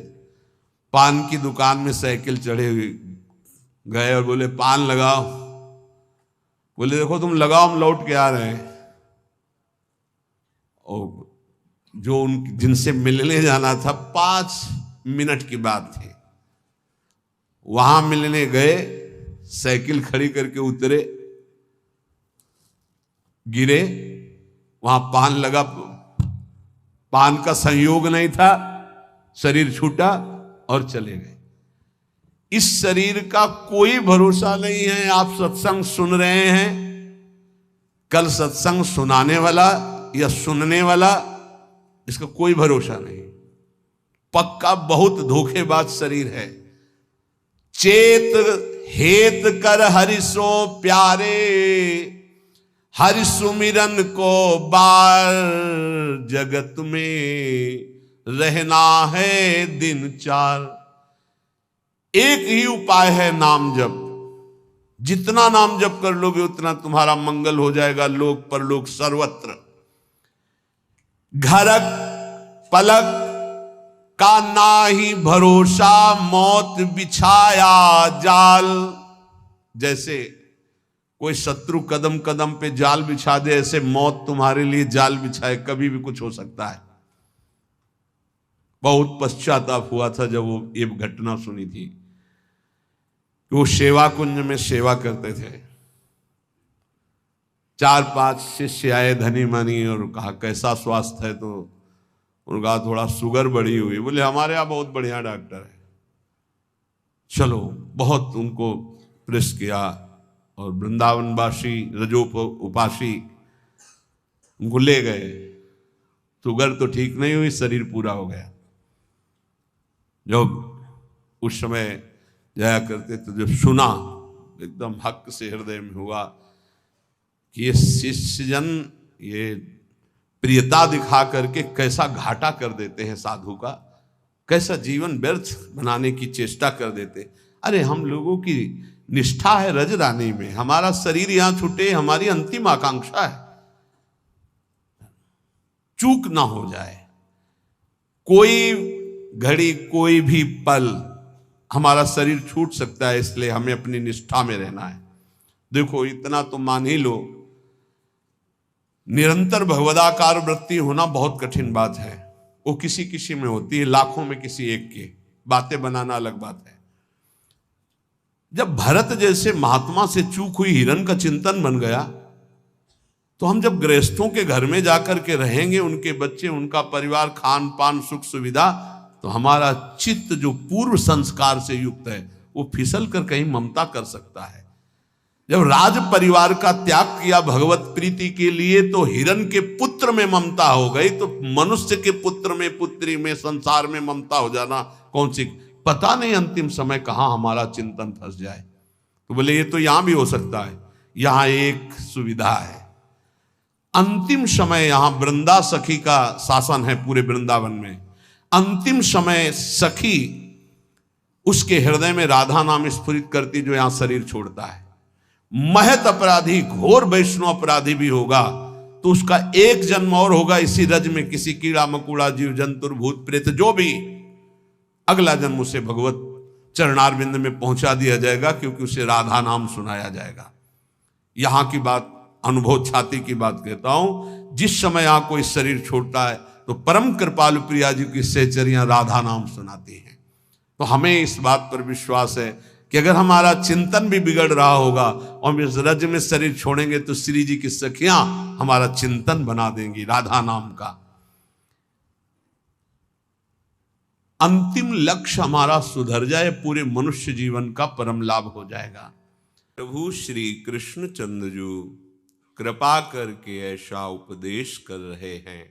पान की दुकान में साइकिल चढ़े हुए गए और बोले पान लगाओ। बोले देखो तुम लगाओ, हम लौट के आ रहे हैं। और जो उन जिनसे मिलने जाना था 5 मिनट की बात थी, वहां मिलने गए, साइकिल खड़ी करके उतरे, गिरे, वहां पान लगा, पान का संयोग नहीं था, शरीर छूटा और चले गए। इस शरीर का कोई भरोसा नहीं है। आप सत्संग सुन रहे हैं, कल सत्संग सुनाने वाला या सुनने वाला, इसका कोई भरोसा नहीं। पक्का बहुत धोखेबाज शरीर है। चेत हेत कर हरिसो प्यारे, हरि सुमिरन को बार, जगत में रहना है दिन चार। एक ही उपाय है नाम जप। जितना नाम जप कर लोगे उतना तुम्हारा मंगल हो जाएगा, लोक परलोक सर्वत्र। घरक पलक का नाही भरोसा, मौत बिछाया जाल। जैसे कोई शत्रु कदम कदम पे जाल बिछा दे, ऐसे मौत तुम्हारे लिए जाल बिछाए, कभी भी कुछ हो सकता है। बहुत पश्चाताप हुआ था जब वो ये घटना सुनी थी कि वो सेवा कुंज में सेवा करते थे। 4-5 शिष्य आए धनी मनी और कहा कैसा स्वास्थ्य है, तो उनका थोड़ा शुगर बढ़ी हुई। बोले हमारे यहाँ बहुत बढ़िया डॉक्टर है, चलो। बहुत उनको प्रेस किया और वृंदावनवासी रजोप उपासी उनको ले गए। शुगर तो ठीक नहीं हुई, शरीर पूरा हो गया। जब उस समय जाया करते तो जब सुना एकदम हक से हृदय में हुआ कि ये शिष्यजन ये प्रियता दिखा करके कैसा घाटा कर देते हैं साधु का, कैसा जीवन व्यर्थ बनाने की चेष्टा कर देते। अरे हम लोगों की निष्ठा है रजरानी में, हमारा शरीर यहां छूटे हमारी अंतिम आकांक्षा है, चूक ना हो जाए। कोई घड़ी कोई भी पल हमारा शरीर छूट सकता है, इसलिए हमें अपनी निष्ठा में रहना है। देखो इतना तो मान ही लो, निरंतर भगवदाकार वृत्ति होना बहुत कठिन बात है। वो किसी किसी में होती है, लाखों में किसी एक के। बातें बनाना अलग बात है। जब भरत जैसे महात्मा से चूक हुई हिरण का चिंतन बन गया, तो हम जब गृहस्थों के घर में जाकर के रहेंगे, उनके बच्चे उनका परिवार, खान पान सुख सुविधा, तो हमारा चित्त जो पूर्व संस्कार से युक्त है वो फिसल कर कहीं ममता कर सकता है। जब राज परिवार का त्याग किया भगवत प्रीति के लिए, तो हिरण के पुत्र में ममता हो गई, तो मनुष्य के पुत्र में, पुत्री में, संसार में ममता हो जाना कौन सी, पता नहीं अंतिम समय कहां हमारा चिंतन फंस जाए। तो बोले ये तो यहां भी हो सकता है। यहां एक सुविधा है, अंतिम समय यहां वृंदा सखी का शासन है पूरे वृंदावन में। अंतिम समय सखी उसके हृदय में राधा नाम स्फुरित करती जो यहां शरीर छोड़ता है। महत अपराधी, घोर वैष्णव अपराधी भी होगा तो उसका एक जन्म और होगा इसी रज में, किसी कीड़ा मकुड़ा जीव जंतुर भूत प्रेत जो भी, अगला जन्म उसे भगवत चरणारविंद में पहुंचा दिया जाएगा, क्योंकि उसे राधा नाम सुनाया जाएगा। यहां की बात, अनुभव छाती की बात कहता हूं। जिस समय यहां कोई शरीर छोड़ता है तो परम कृपालु प्रिया जी की सहचरियां राधा नाम सुनाती हैं। तो हमें इस बात पर विश्वास है कि अगर हमारा चिंतन भी बिगड़ रहा होगा और हम इस रज में शरीर छोड़ेंगे, तो श्री जी की सखियां हमारा चिंतन बना देंगी राधा नाम का। अंतिम लक्ष्य हमारा सुधर जाए, पूरे मनुष्य जीवन का परम लाभ हो जाएगा। प्रभु श्री कृष्ण चंद्र जी कृपा करके ऐसा उपदेश कर रहे हैं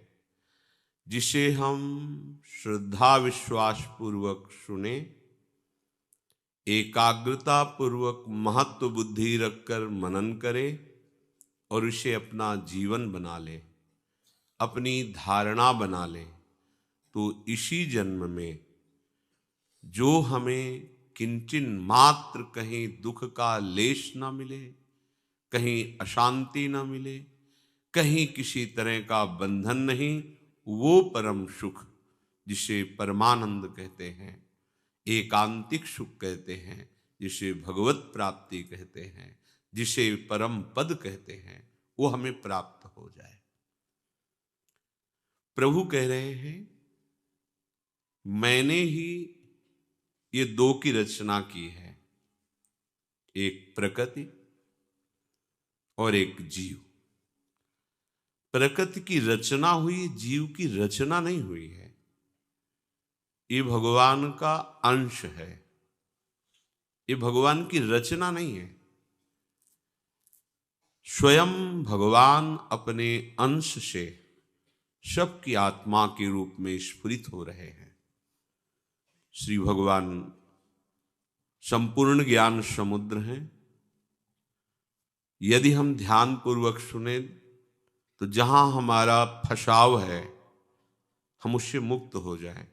जिसे हम श्रद्धा विश्वास पूर्वक सुने, एकाग्रता पूर्वक महत्व बुद्धि रखकर मनन करें और इसे अपना जीवन बना ले, अपनी धारणा बना ले, तो इसी जन्म में जो हमें किंचन मात्र कहीं दुख का लेश न मिले, कहीं अशांति न मिले, कहीं किसी तरह का बंधन नहीं, वो परम सुख जिसे परमानंद कहते हैं, एकांतिक सुख कहते हैं, जिसे भगवत प्राप्ति कहते हैं, जिसे परम पद कहते हैं, वो हमें प्राप्त हो जाए। प्रभु कह रहे हैं मैंने ही ये दो की रचना की है, एक प्रकृति और एक जीव। प्रकृति की रचना हुई, जीव की रचना नहीं हुई है। ये भगवान का अंश है, ये भगवान की रचना नहीं है। स्वयं भगवान अपने अंश से सबकी आत्मा के रूप में स्फुरित हो रहे हैं। श्री भगवान संपूर्ण ज्ञान समुद्र हैं। यदि हम ध्यान पूर्वक सुने तो जहां हमारा फसाव है हम उससे मुक्त हो जाएं।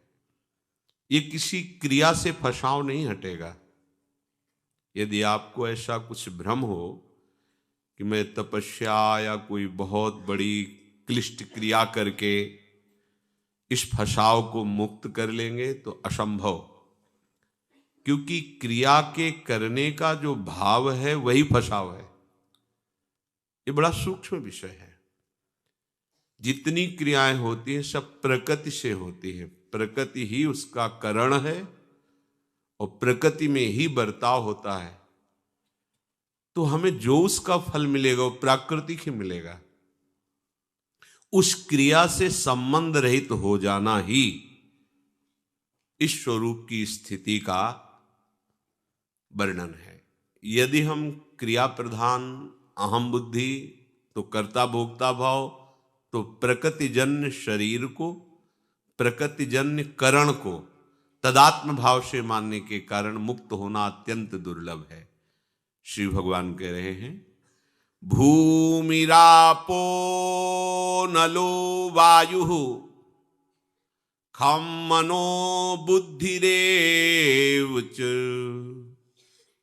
ये किसी क्रिया से फसाव नहीं हटेगा। यदि आपको ऐसा कुछ भ्रम हो कि मैं तपस्या या कोई बहुत बड़ी क्लिष्ट क्रिया करके इस फसाव को मुक्त कर लेंगे, तो असंभव। क्योंकि क्रिया के करने का जो भाव है वही फसाव है। ये बड़ा सूक्ष्म विषय है। जितनी क्रियाएं होती हैं सब प्रकृति से होती है, प्रकृति ही उसका कारण है और प्रकृति में ही बर्ताव होता है। तो हमें जो उसका फल मिलेगा वो प्राकृतिक ही मिलेगा। उस क्रिया से संबंध रहित हो जाना ही इस स्वरूप की स्थिति का वर्णन है। यदि हम क्रिया प्रधान अहम बुद्धि तो कर्ता भोक्ता भाव, तो प्रकृतिजन्य शरीर को, प्रकृतिजन्य करण को तदात्म भाव से मानने के कारण मुक्त होना अत्यंत दुर्लभ है। श्री भगवान कह रहे हैं भूमिरापो नलो वायु खम मनो बुद्धिरेव च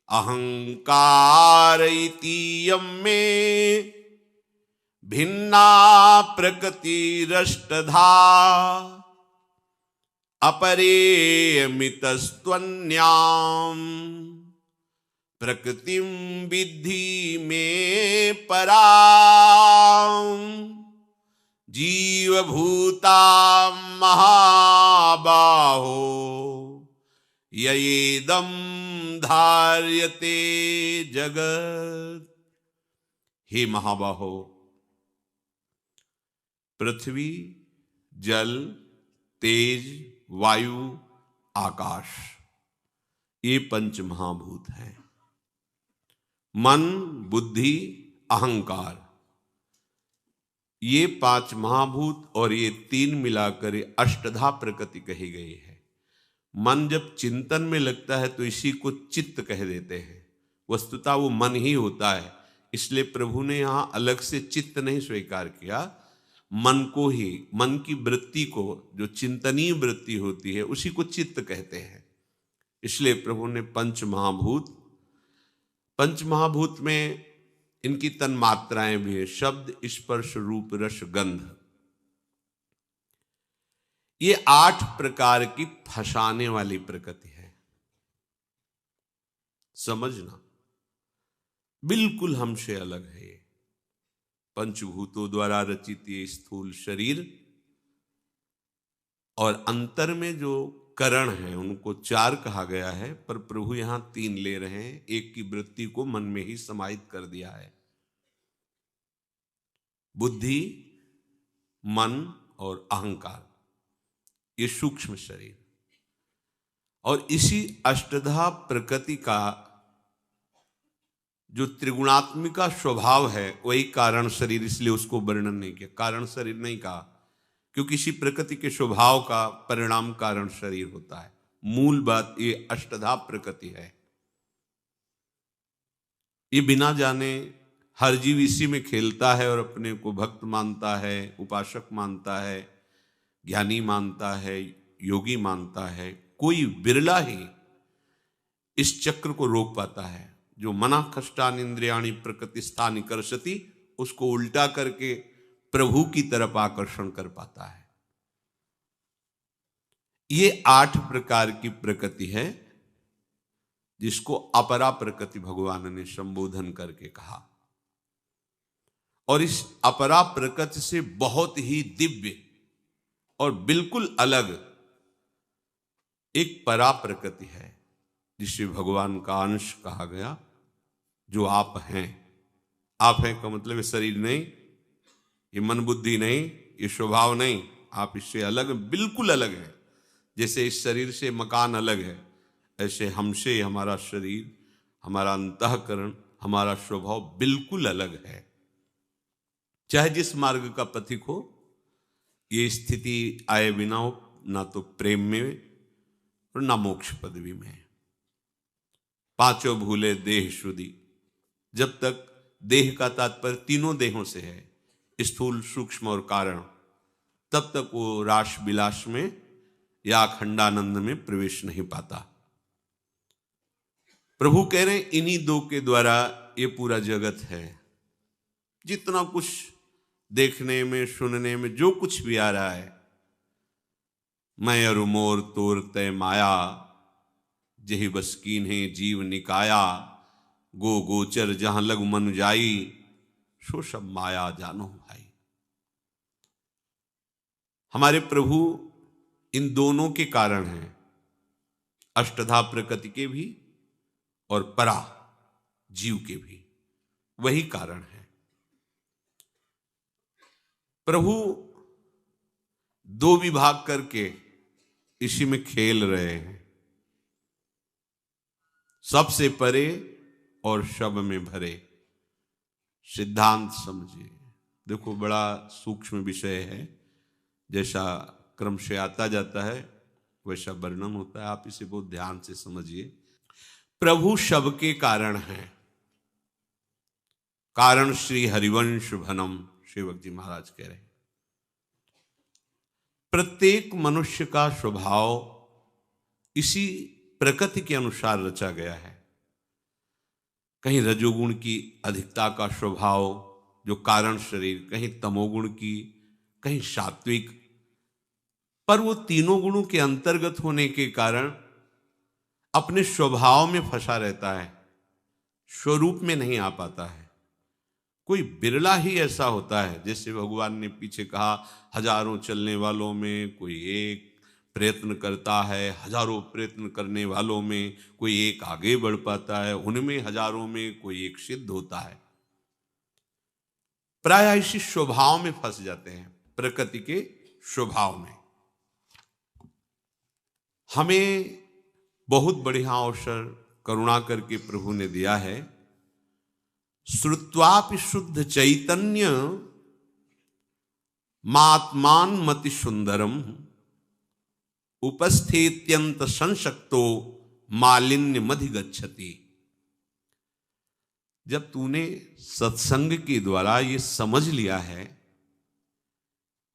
अहंकार इतीयं में भिन्ना प्रकृतिरष्टधा अपरेयमितस्त्वन्याम् प्रकृतिं विद्धि में पराम् जीवभूता महाबाहो ययेदं धार्यते जगत। हे महाबाहो, पृथ्वी, जल, तेज, वायु, आकाश, ये पंच महाभूत हैं। मन, बुद्धि, अहंकार, ये पांच महाभूत और ये तीन मिलाकर अष्टधा प्रकृति कही गई है। मन जब चिंतन में लगता है तो इसी को चित्त कह देते हैं। वस्तुतः वो मन ही होता है, इसलिए प्रभु ने यहां अलग से चित्त नहीं स्वीकार किया। मन को ही, मन की वृत्ति को, जो चिंतनीय वृत्ति होती है उसी को चित्त कहते हैं। इसलिए प्रभु ने पंच महाभूत में इनकी तन्मात्राएं भी है, शब्द, स्पर्श, रूप, रस, गंध। ये 8 प्रकार की फंसाने वाली प्रकृति है। समझना, बिल्कुल हमसे अलग है। ये पंचभूतों द्वारा रचित ये स्थूल शरीर और अंतर में जो करण है उनको 4 कहा गया है, पर प्रभु यहां 3 ले रहे हैं। एक की वृत्ति को मन में ही समाहित कर दिया है। बुद्धि, मन और अहंकार, ये सूक्ष्म शरीर। और इसी अष्टधा प्रकृति का जो त्रिगुणात्मिका स्वभाव है वही कारण शरीर, इसलिए उसको वर्णन नहीं किया, कारण शरीर नहीं कहा, क्योंकि इसी प्रकृति के स्वभाव का परिणाम कारण शरीर होता है। मूल बात ये अष्टधा प्रकृति है। ये बिना जाने हर जीव इसी में खेलता है और अपने को भक्त मानता है, उपासक मानता है, ज्ञानी मानता है, योगी मानता है। कोई बिरला ही इस चक्र को रोक पाता है। जो मना कष्टान इंद्रियाणि प्रकृति स्थानि कर्षति, उसको उल्टा करके प्रभु की तरफ आकर्षण कर पाता है। ये 8 प्रकार की प्रकृति है जिसको अपरा प्रकृति भगवान ने संबोधन करके कहा। और इस अपरा प्रकृति से बहुत ही दिव्य और बिल्कुल अलग एक परा प्रकृति है जिसे भगवान का अंश कहा गया, जो आप हैं। आप हैं का मतलब ये शरीर नहीं, ये मन बुद्धि नहीं, ये स्वभाव नहीं, आप इससे अलग, बिल्कुल अलग है। जैसे इस शरीर से मकान अलग है, ऐसे हमसे हमारा शरीर, हमारा अंतःकरण, हमारा स्वभाव बिल्कुल अलग है। चाहे जिस मार्ग का पथिक हो, ये स्थिति आए बिना हो, ना तो प्रेम में और ना मोक्ष पदवी में। पांचों भूले देह शुद्धि, जब तक देह का तात्पर्य तीनों देहों से है, स्थूल, सूक्ष्म और कारण, तब तक वो रास विलास में या अखंडानंद में प्रवेश नहीं पाता। प्रभु कह रहे हैं इन्हीं 2 के द्वारा ये पूरा जगत है। जितना कुछ देखने में, सुनने में जो कुछ भी आ रहा है, मैं अरु मोर तोर तय माया, जेहि बस कीन्हे जीव निकाया, गो गोचर जहां लग मन जाई, सो सब माया जानो भाई। हमारे प्रभु इन दोनों के कारण हैं, अष्टधा प्रकृति के भी और परा जीव के भी, वही कारण है। प्रभु दो विभाग करके इसी में खेल रहे हैं, सबसे परे और शब में भरे। सिद्धांत समझिए, देखो बड़ा सूक्ष्म विषय है, जैसा क्रम से आता जाता है वैसा वर्णन होता है, आप इसे बहुत ध्यान से समझिए। प्रभु शब के कारण हैं, कारण श्री हरिवंश भनम, सेवक जी महाराज कह रहे हैं। प्रत्येक मनुष्य का स्वभाव इसी प्रकृति के अनुसार रचा गया है। कहीं रजोगुण की अधिकता का स्वभाव जो कारण शरीर, कहीं तमोगुण की, कहीं सात्विक, पर वो तीनों गुणों के अंतर्गत होने के कारण अपने स्वभाव में फंसा रहता है, स्वरूप में नहीं आ पाता है। कोई बिरला ही ऐसा होता है, जैसे भगवान ने पीछे कहा, हजारों चलने वालों में कोई एक प्रयत्न करता है, हजारों प्रयत्न करने वालों में कोई एक आगे बढ़ पाता है, उनमें हजारों में कोई एक सिद्ध होता है। प्रायः इसी स्वभाव में फंस जाते हैं, प्रकृति के स्वभाव में। हमें बहुत बढ़िया अवसर करुणा करके प्रभु ने दिया है। श्रुत्वापि शुद्ध चैतन्य मात्मान मति सुंदरम, उपस्थित्यंत संशक्तो मालिन्य मधि गच्छति। जब तूने सत्संग के द्वारा ये समझ लिया है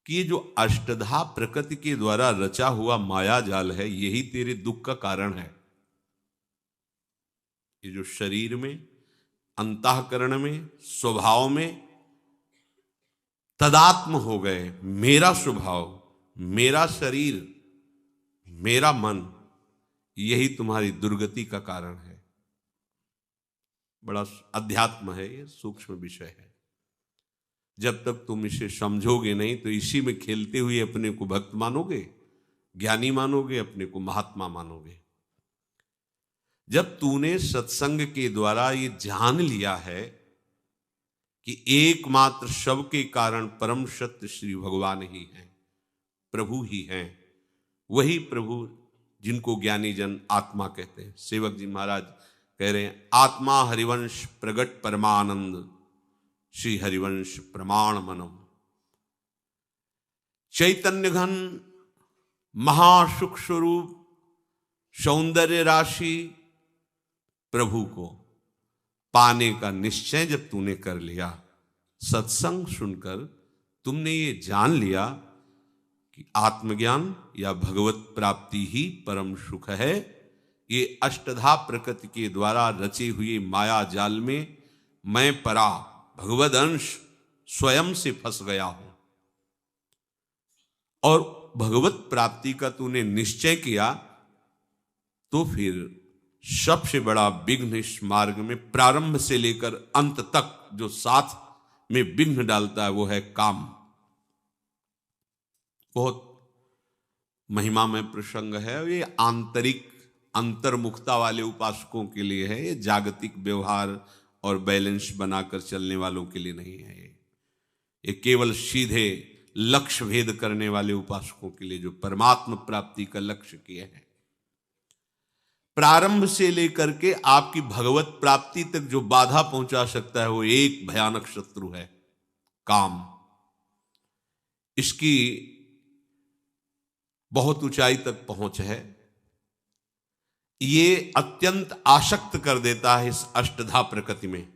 कि ये जो अष्टधा प्रकृति के द्वारा रचा हुआ माया जाल है, यही तेरे दुख का कारण है। ये जो शरीर में, अंतःकरण में, स्वभाव में तदात्म हो गए, मेरा स्वभाव, मेरा शरीर, मेरा मन, यही तुम्हारी दुर्गति का कारण है। बड़ा अध्यात्म है, ये सूक्ष्म विषय है। जब तक तुम इसे समझोगे नहीं तो इसी में खेलते हुए अपने को भक्त मानोगे, ज्ञानी मानोगे, अपने को महात्मा मानोगे। जब तूने सत्संग के द्वारा ये जान लिया है कि एकमात्र शव के कारण परम सत्य श्री भगवान ही हैं, प्रभु ही हैं, वही प्रभु जिनको ज्ञानी जन आत्मा कहते हैं। सेवक जी महाराज कह रहे हैं, आत्मा हरिवंश प्रगट परमानंद, श्री हरिवंश प्रमाण मनम। चैतन्य घन महासुख स्वरूप सौंदर्य राशि प्रभु को पाने का निश्चय जब तूने कर लिया, सत्संग सुनकर तुमने ये जान लिया कि आत्मज्ञान या भगवत प्राप्ति ही परम सुख है। ये अष्टधा प्रकृति के द्वारा रचे हुए माया जाल में मैं परा भगवद अंश स्वयं से फंस गया हूं, और भगवत प्राप्ति का तूने निश्चय किया तो फिर सबसे बड़ा विघ्न इस मार्ग में, प्रारंभ से लेकर अंत तक जो साथ में विघ्न डालता है, वो है काम। बहुत महिमा में प्रसंग है, ये आंतरिक अंतर्मुखता वाले उपासकों के लिए है, ये जागतिक व्यवहार और बैलेंस बनाकर चलने वालों के लिए नहीं है। ये केवल सीधे लक्ष्य भेद करने वाले उपासकों के लिए, जो परमात्मा प्राप्ति का लक्ष्य किए हैं। प्रारंभ से लेकर के आपकी भगवत प्राप्ति तक जो बाधा पहुंचा सकता है, वो एक भयानक शत्रु है, काम। इसकी बहुत ऊंचाई तक पहुंच है। ये अत्यंत आसक्त कर देता है इस अष्टधा प्रकृति में,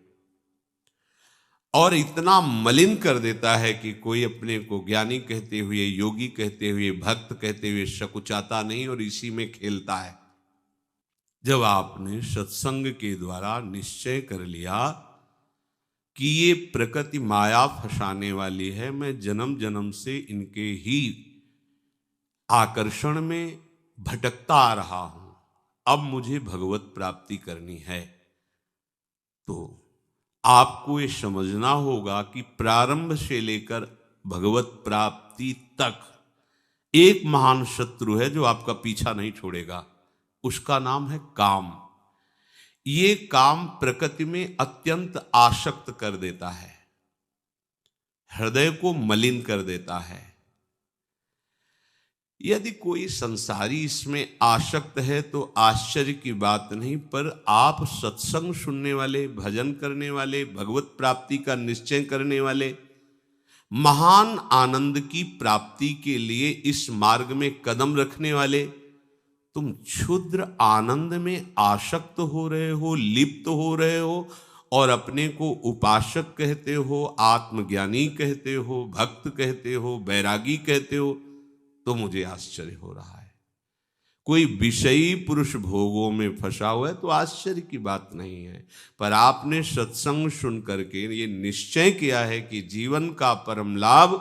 और इतना मलिन कर देता है कि कोई अपने को ज्ञानी कहते हुए, योगी कहते हुए, भक्त कहते हुए सकुचाता नहीं और इसी में खेलता है। जब आपने सत्संग के द्वारा निश्चय कर लिया कि ये प्रकृति माया फंसाने वाली है, मैं जन्म जन्म से इनके ही आकर्षण में भटकता आ रहा हूं, अब मुझे भगवत प्राप्ति करनी है, तो आपको ये समझना होगा कि प्रारंभ से लेकर भगवत प्राप्ति तक एक महान शत्रु है जो आपका पीछा नहीं छोड़ेगा। उसका नाम है काम। ये काम प्रकृति में अत्यंत आसक्त कर देता है, हृदय को मलिन कर देता है। यदि कोई संसारी इसमें आसक्त है तो आश्चर्य की बात नहीं, पर आप सत्संग सुनने वाले, भजन करने वाले, भगवत प्राप्ति का निश्चय करने वाले, महान आनंद की प्राप्ति के लिए इस मार्ग में कदम रखने वाले, तुम क्षुद्र आनंद में आसक्त हो रहे हो, लिप्त हो रहे हो और अपने को उपासक कहते हो, आत्मज्ञानी कहते हो, भक्त कहते हो, बैरागी कहते हो, तो मुझे आश्चर्य हो रहा है। कोई विषयी पुरुष भोगों में फंसा हुआ है तो आश्चर्य की बात नहीं है, पर आपने सत्संग सुन करके ये निश्चय किया है कि जीवन का परम लाभ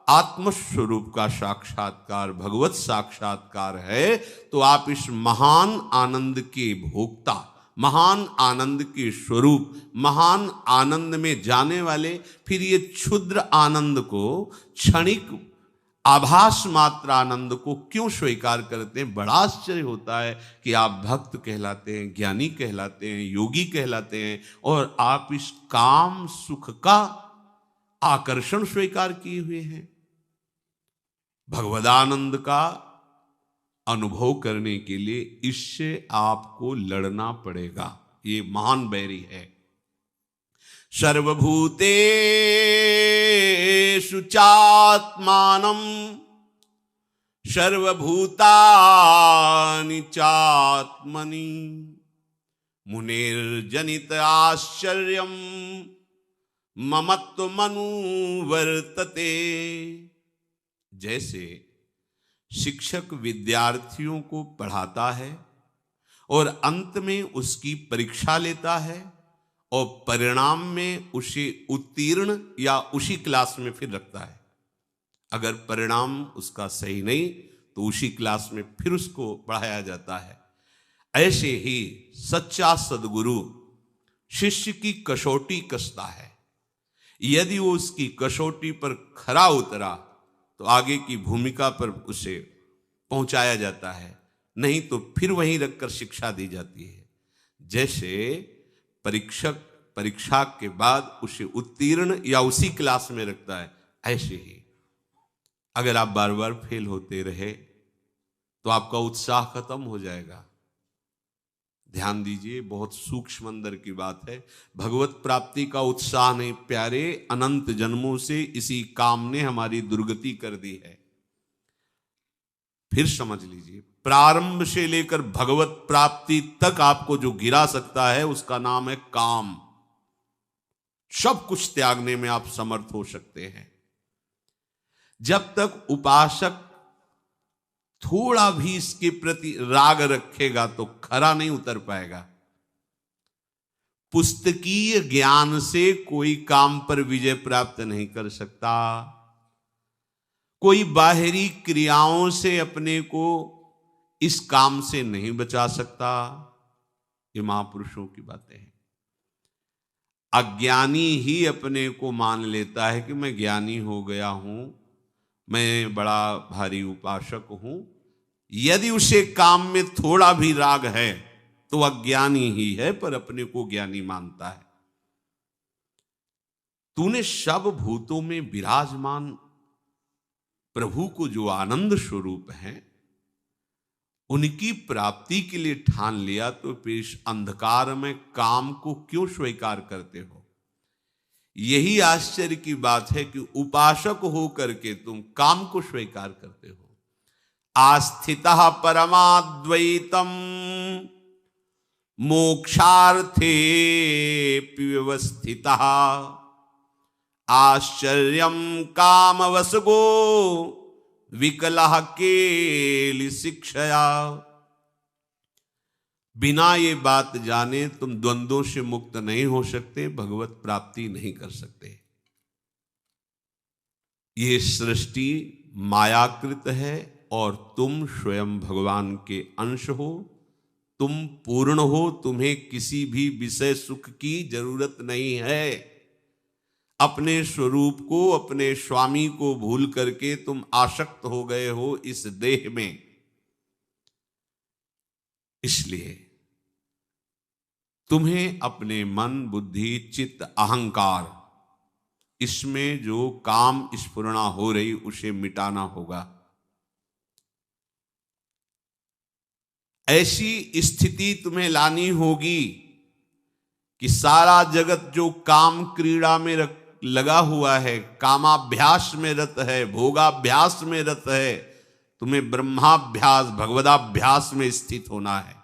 आत्मस्वरूप का साक्षात्कार, भगवत साक्षात्कार है, तो आप इस महान आनंद के भोक्ता, महान आनंद के स्वरूप, महान आनंद में जाने वाले, फिर ये क्षुद्र आनंद को, क्षणिक आभास मात्र आनंद को क्यों स्वीकार करते हैं। बड़ा आश्चर्य होता है कि आप भक्त कहलाते हैं, ज्ञानी कहलाते हैं, योगी कहलाते हैं, और आप इस काम सुख का आकर्षण स्वीकार किए हुए हैं। भगवदानंद का अनुभव करने के लिए इससे आपको लड़ना पड़ेगा। ये महान बैरी है। सर्वभूतेषु चात्मानं सर्वभूतानि चात्मनि मुनिर्जनित आश्चर्यं ममत्वमनुवर्तते। जैसे शिक्षक विद्यार्थियों को पढ़ाता है और अंत में उसकी परीक्षा लेता है और परिणाम में उसे उत्तीर्ण या उसी क्लास में फिर रखता है। अगर परिणाम उसका सही नहीं तो उसी क्लास में फिर उसको पढ़ाया जाता है। ऐसे ही सच्चा सद्गुरु शिष्य की कसौटी कसता है। यदि वो उसकी कसौटी पर खरा उतरा तो आगे की भूमिका पर उसे पहुंचाया जाता है, नहीं तो फिर वहीं रखकर शिक्षा दी जाती है। जैसे परीक्षक परीक्षा के बाद उसे उत्तीर्ण या उसी क्लास में रखता है, ऐसे ही अगर आप बार बार फेल होते रहे तो आपका उत्साह खत्म हो जाएगा। ध्यान दीजिए, बहुत सूक्ष्म अंदर की बात है। भगवत प्राप्ति का उत्साह नहीं प्यारे, अनंत जन्मों से इसी काम ने हमारी दुर्गति कर दी है। फिर समझ लीजिए, प्रारंभ से लेकर भगवत प्राप्ति तक आपको जो गिरा सकता है उसका नाम है काम। सब कुछ त्यागने में आप समर्थ हो सकते हैं। जब तक उपासक थोड़ा भी इसके प्रति राग रखेगा तो खरा नहीं उतर पाएगा। पुस्तकीय ज्ञान से कोई काम पर विजय प्राप्त नहीं कर सकता। कोई बाहरी क्रियाओं से अपने को इस काम से नहीं बचा सकता। ये महापुरुषों की बातें हैं। अज्ञानी ही अपने को मान लेता है कि मैं ज्ञानी हो गया हूं, मैं बड़ा भारी उपासक हूं। यदि उसे काम में थोड़ा भी राग है तो अज्ञानी ही है, पर अपने को ज्ञानी मानता है। तूने सब भूतों में विराजमान प्रभु को जो आनंद स्वरूप है उनकी प्राप्ति के लिए ठान लिया, तो फिर इस अंधकार में काम को क्यों स्वीकार करते हो। यही आश्चर्य की बात है कि उपासक होकर के तुम काम को स्वीकार करते हो। आस्थितः परमाद्वैतम मोक्षार्थे व्यवस्थितः आश्चर्यं कामवसगो विकलः केलि शिक्षया। बिना ये बात जाने तुम द्वंद्वों से मुक्त नहीं हो सकते, भगवत प्राप्ति नहीं कर सकते। ये सृष्टि मायाकृत है और तुम स्वयं भगवान के अंश हो। तुम पूर्ण हो, तुम्हें किसी भी विषय सुख की जरूरत नहीं है। अपने स्वरूप को, अपने स्वामी को भूल करके तुम आसक्त हो गए हो इस देह में। इसलिए तुम्हें अपने मन, बुद्धि, चित्त, अहंकार, इसमें जो काम स्फुरणा हो रही उसे मिटाना होगा। ऐसी स्थिति तुम्हें लानी होगी कि सारा जगत जो काम क्रीड़ा में लगा हुआ है, कामाभ्यास में रत है, भोगाभ्यास में रत है, तुम्हें ब्रह्माभ्यास, भगवदाभ्यास में स्थित होना है।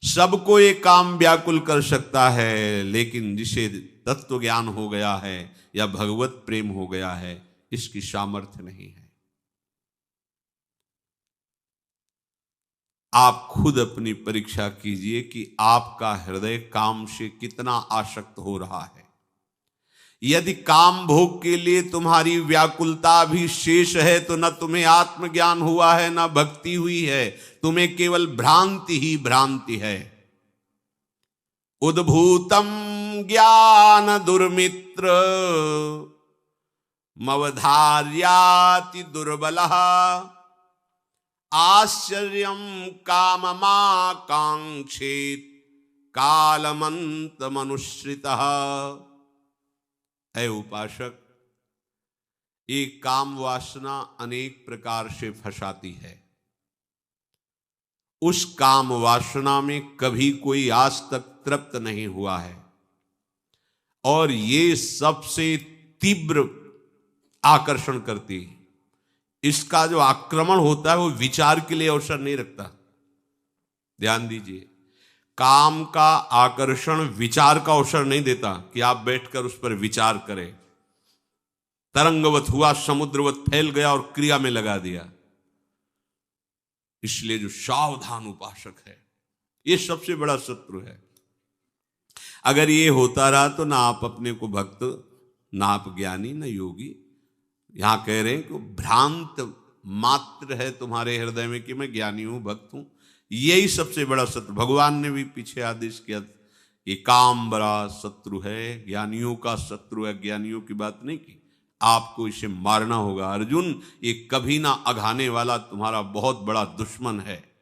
सबको ये काम व्याकुल कर सकता है, लेकिन जिसे तत्व ज्ञान हो गया है या भगवत प्रेम हो गया है, इसकी सामर्थ्य नहीं है। आप खुद अपनी परीक्षा कीजिए कि आपका हृदय काम से कितना आसक्त हो रहा है। यदि काम भोग के लिए तुम्हारी व्याकुलता भी शेष है तो न तुम्हें आत्मज्ञान हुआ है, न भक्ति हुई है, तुम्हें केवल भ्रांति ही भ्रांति है। उद्भूतम ज्ञान दुर्मित्र मवधार्याति दुर्बलः आश्चर्यम काममाकांक्षेत कालमंत मनुष्रितः। है उपासक, एक काम वासना अनेक प्रकार से फंसाती है। उस काम वासना में कभी कोई आज तक तृप्त नहीं हुआ है, और ये सबसे तीव्र आकर्षण करती है। इसका जो आक्रमण होता है वो विचार के लिए अवसर नहीं रखता। ध्यान दीजिए, काम का आकर्षण विचार का अवसर नहीं देता कि आप बैठकर उस पर विचार करें। तरंगवत हुआ, समुद्रवत फैल गया और क्रिया में लगा दिया। इसलिए जो सावधान उपासक है, ये सबसे बड़ा शत्रु है। अगर ये होता रहा तो ना आप अपने को भक्त, ना आप ज्ञानी, ना योगी। यहां कह रहे हैं कि भ्रांत मात्र है तुम्हारे हृदय में कि मैं ज्ञानी हूं, भक्त हूं। यही सबसे बड़ा शत्रु। भगवान ने भी पीछे आदेश किया कि काम बड़ा शत्रु है, ज्ञानियों का शत्रु है। ज्ञानियों की बात नहीं की, आपको इसे मारना होगा। अर्जुन, ये कभी ना अघाने वाला तुम्हारा बहुत बड़ा दुश्मन है।